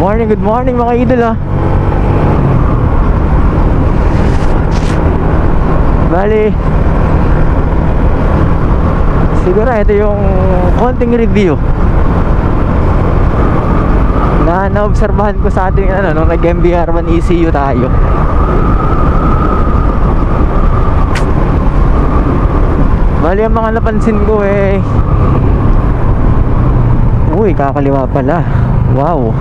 Good morning mga idol Bali, siguro ito yung konting review na naobserbahan ko sa ating nung nag-MBR1 ECU tayo. Bali, ang mga napansin ko uy, kakaliwa pala. Wow.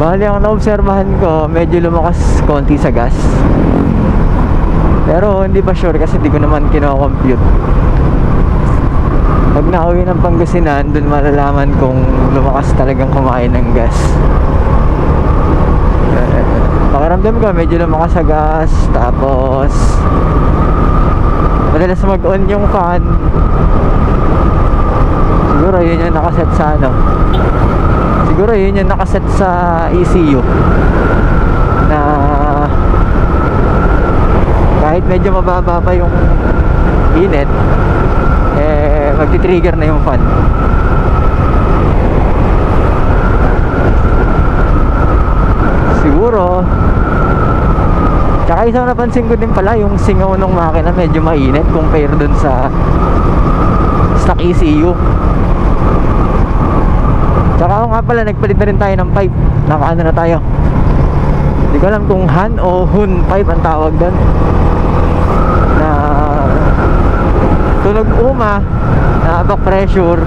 Bali, ang naobserbahan ko, medyo lumakas konti sa gas. Pero hindi pa sure kasi di ko naman kino-compute. Pag nauwi ng Pangasinan, dun malalaman kung lumakas talagang kumain ng gas. Pakiramdam ko medyo lumakas sa gas. Tapos madalas mag-on yung fan. Siguro yun yung nakaset sa siguro yun yung nakaset sa ECU na kahit medyo mababa pa yung init, magti-trigger na yung fan. Siguro. Tsaka isang napansin ko din pala, yung singaw ng makina medyo mainit compare dun sa stock ECU. Tsaka ako nga pala, nagpalit na rin tayo ng pipe. Nakaano na tayo, hindi ko alam kung Han o Hun pipe ang tawag doon, na tunog na back pressure.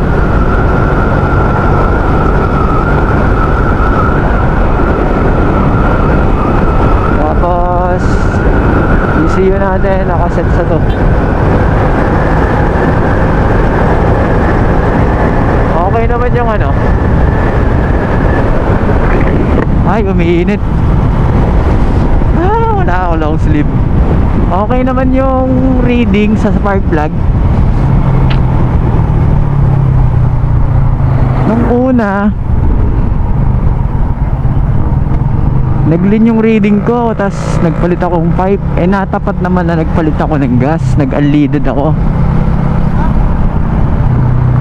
Tapos ECU natin nakaset sa to. Okay naman yung ay, umiinit. Wala ako long sleeve. Okay naman yung reading sa spark plug. Nung una, nag-lean yung reading ko, tas nagpalit akong pipe. Natapat naman na nagpalit ako ng gas. Nag-unleaded ako.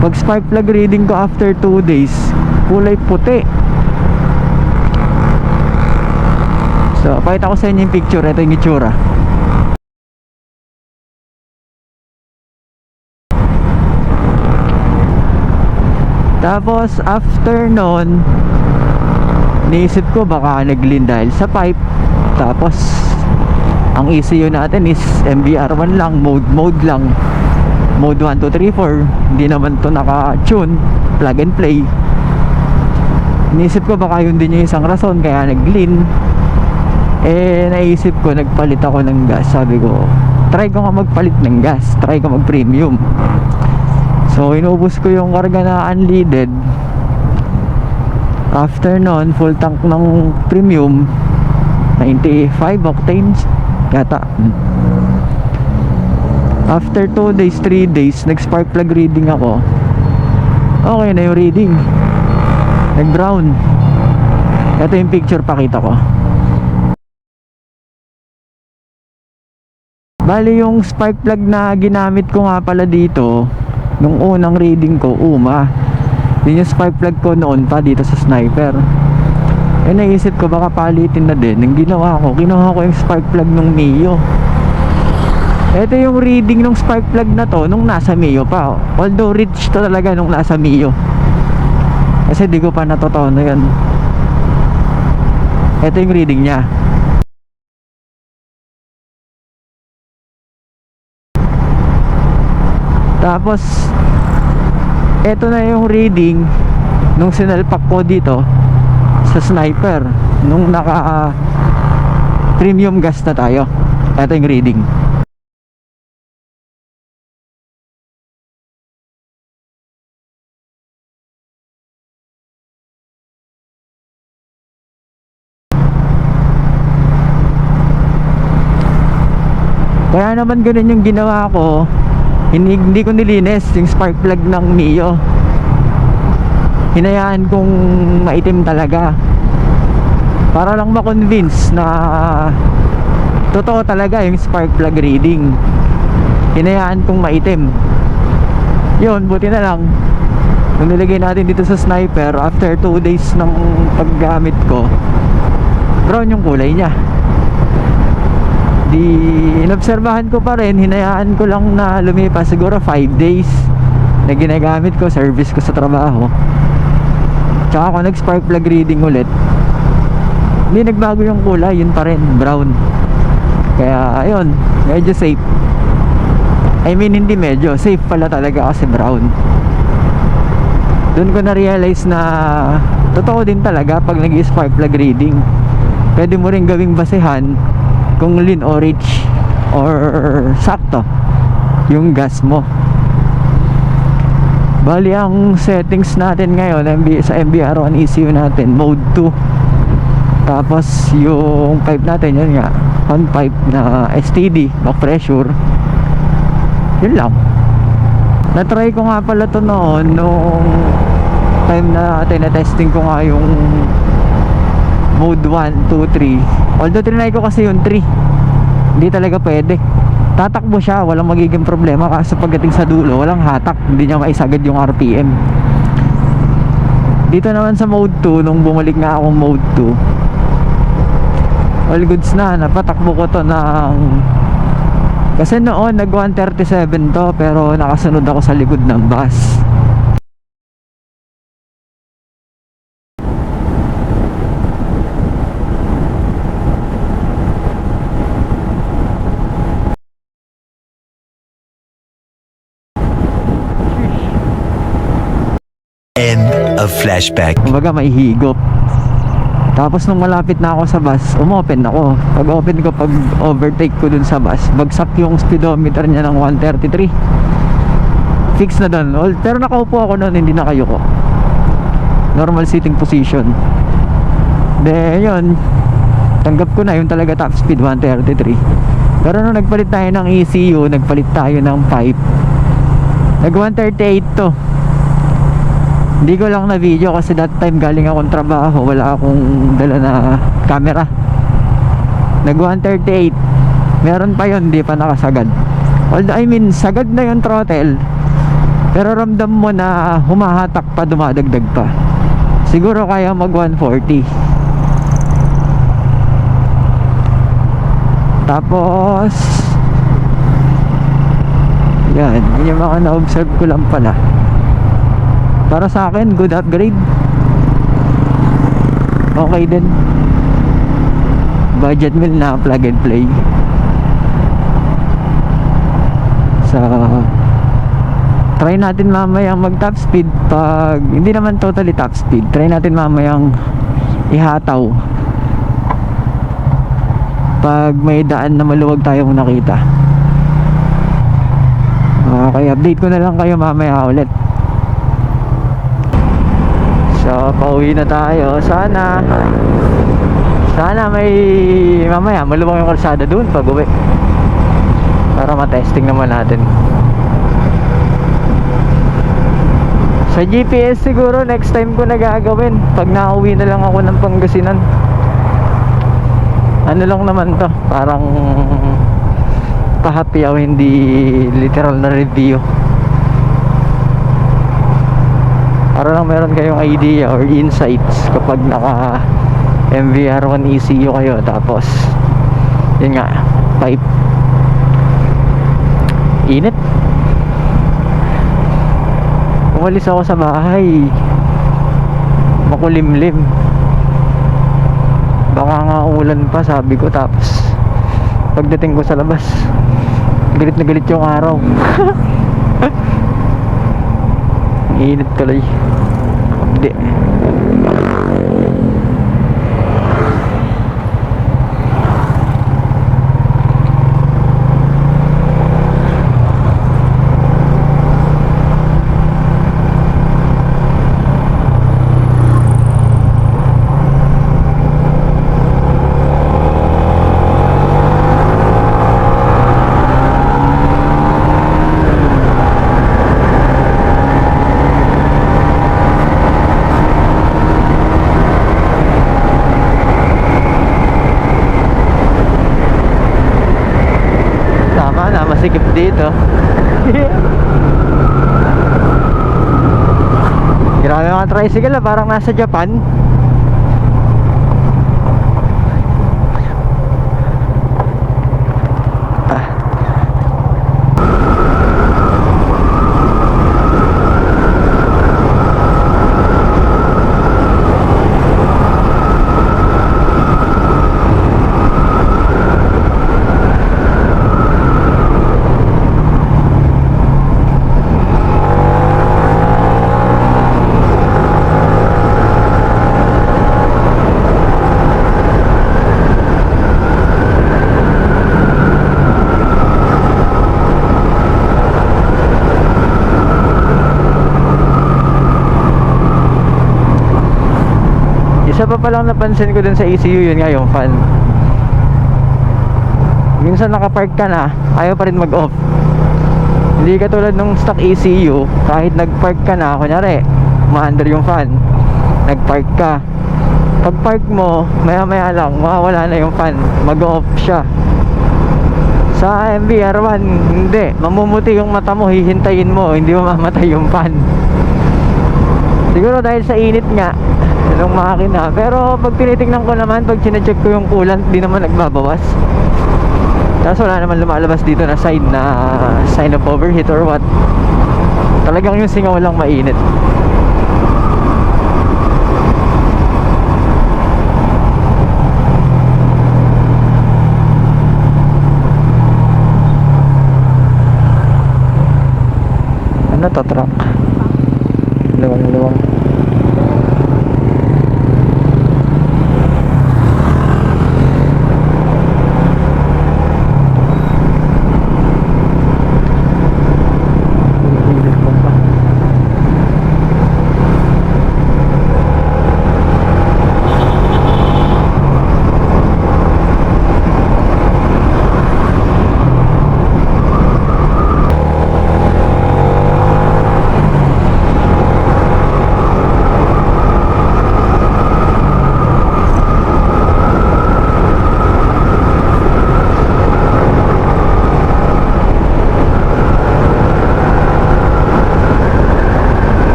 Pag spark plug reading ko after 2 days, kulay puti. So, pakita ko sa inyo yung picture. Ito yung itsura. Tapos after nun, naisip ko baka nag-lean dahil sa pipe. Tapos ang ECU natin is MBR1 lang, mode lang, mode 1, 2, 3, 4. Hindi naman to naka-tune, plug and play. Naisip ko baka yun din yung isang rason kaya nag-lean. Naisip ko, nagpalit ako ng gas. Sabi ko, try ko nga magpalit ng gas, try ko mag-premium. So, inubos ko yung karga na unleaded. After nun, full tank ng premium, 95 octanes yata. After 2 days, 3 days, nag-spark plug reading ako. Okay na yung reading. Nag-brown. Ito yung picture, pakita ko. Bali, yung spark plug na ginamit ko nga pala dito nung unang reading ko, yun yung spark plug ko noon pa dito sa Sniper. Naisip ko baka palitin na din. Ang ginawa ko, kinuha ko yung spark plug nung Mio. Ito yung reading ng spark plug na to nung nasa Mio pa. Although rich to talaga nung nasa Mio, kasi di ko pa natutunan yan. Ito yung reading nya. Tapos eto na yung reading nung sinalpak ko dito sa Sniper nung naka premium gas na tayo. Eto yung reading. Kaya naman ganun yung ginawa ko. Hindi ko nilinis yung spark plug ng Mio. hinayaan kong maitim talaga para lang ma-convince na totoo talaga yung spark plug reading. Hinayaan kong maitim. Yun, buti na lang nung nilagay natin dito sa sniper, after 2 days ng paggamit ko, brown yung kulay niya. Di inobserbahan ko pa rin, hinayaan ko lang na lumipas siguro 5 days na ginagamit ko, service ko sa trabaho. Tsaka ako nag spark plug reading ulit, hindi nagbago yung kulay, yun pa rin, brown. Kaya ayun, medyo safe. I mean, hindi medyo, safe pala talaga kasi brown. Doon ko na-realize na totoo din talaga pag nag-spark plug reading. Pwede mo rin gawing basehan kung lean o rich or sakto yung gas mo. Bali, ang settings natin ngayon sa MBR1 ECU natin, mode 2. Tapos yung pipe natin, yun nga, on pipe na STD, back pressure. Yun lang. Na-try ko nga pala to noon nung time na tinetesting ko nga yung mode 1, 2, 3. Although trinay ko kasi yung 3, hindi talaga pwede. Tatakbo siya, walang magiging problema. Kaso pagdating sa dulo, walang hatak, hindi niya maisagad yung RPM. Dito naman sa mode 2, nung bumalik nga akong mode 2, all goods na. Napatakbo ko to ng, kasi noon nag 137 to, pero nakasunod ako sa likod ng bus. End of flashback. Kumbaga may higop. Tapos nung malapit na ako sa bus, umopen ako. Pag open ko, pag overtake ko dun sa bus, bagsak yung speedometer niya ng 133. Fix na dun. Pero nakaupo ako nun, hindi nakayuko. Normal sitting position. De yun, tanggap ko na yung talaga top speed 133. Pero nung nagpalit tayo ng ECU, nagpalit tayo ng pipe, nag 138 to. Hindi ko lang na video kasi that time galing akong trabaho, wala akong dala na camera. Nag 138. Meron pa yun, hindi pa nakasagad. Although I mean, sagad na yung throttle, pero ramdam mo na humahatak pa, dumadagdag pa. Siguro kaya mag 140. Tapos yan, yun yung mga na-observe ko lang pala. Para sa akin, good upgrade. Okay din. Budget meal na plug and play. So try natin mamayang mag top speed. Pag hindi naman totally top speed, try natin mamayang ihataw pag may daan na maluwag tayong nakita. Okay, update ko na lang kayo mamaya ulit. So pauwi na tayo. Sana may mamaya maluwag yung kalsada dun pag uwi, para matesting naman natin. Sa GPS siguro next time ko na gagawin pag nauwi na lang ako ng Pangasinan. Ano lang naman to, parang pahapiyaw, hindi literal na review. Para lang meron kayong idea or insights kapag naka MVR1 ECU kayo. Tapos yun nga, pipe. Init. Umalis ako sa bahay, makulimlim, baka nga ulan pa sabi ko. Tapos pagdating ko sa labas, galit na galit yung araw. Init tuloy. Hindi. masikip dito. Grabe mga tricycle ah, parang nasa Japan. Isa pa palang napansin ko dun sa ECU, yun nga yung fan. Minsan nakapark ka na, ayaw pa rin mag-off. Hindi katulad nung stock ECU, kahit nag-park ka na, kunyari ma-under yung fan, nag-park ka, pag park mo, maya maya lang mawawala na yung fan, mag-off siya. Sa MVR1 hindi, mamumuti yung mata mo, hihintayin mo, hindi mo mamatay yung fan. Siguro dahil sa init nga ng makina. Pero pag tinitingnan ko naman, pag chinecheck ko yung coolant, di naman nagbabawas. Tapos wala naman lumalabas dito na sign of overheat or what. Talagang yung singaw lang mainit. Ano to, truck? Luwang-luwang.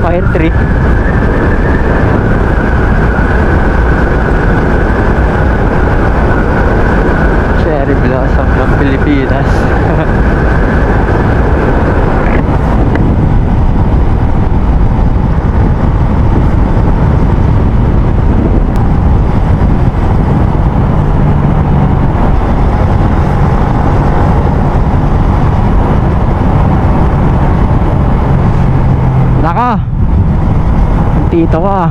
Fire tree. Cherry blossom ng Pilipinas. Naka, tito ko ah.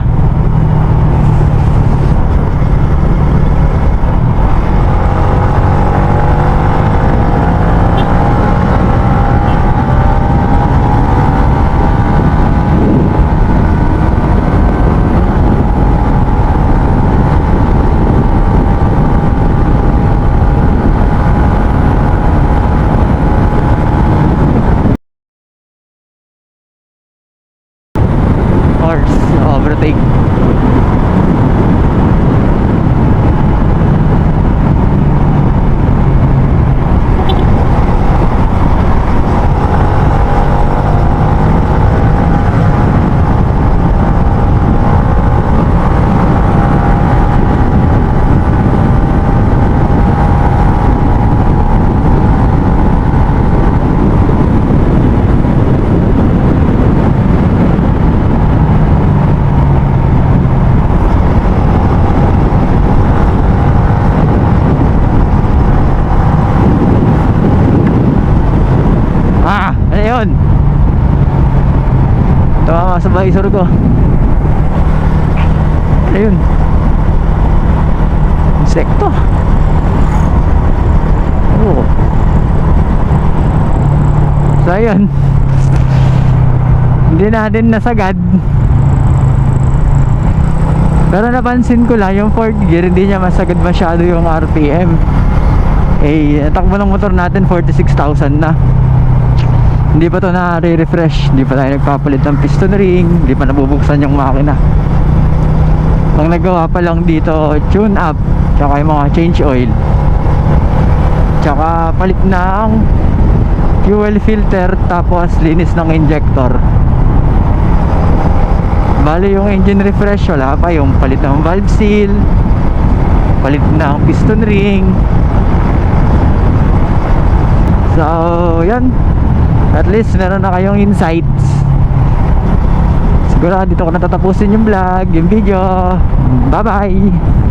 Overtake. Ayun, tumama sa visor ko. Ayun, insekto. Oh. So ayun, hindi natin nasagad. Pero napansin ko lang yung 4th gear, hindi niya masagad masyado yung RPM. Eh, takbo ng motor natin 46,000 na. Hindi pa to na-refresh, hindi pa tayo nagpapalit ng piston ring, hindi pa nabubuksan yung makina. Ang nagawa pa lang dito, tune up, tsaka yung mga change oil. Tsaka palit ng fuel filter, tapos linis ng injector. Bali yung engine refresh wala pa, yung palit ng valve seal, palit ng piston ring. So yan, at least meron na kayong insights. Siguro dito ko natatapusin yung vlog, yung video. Bye bye.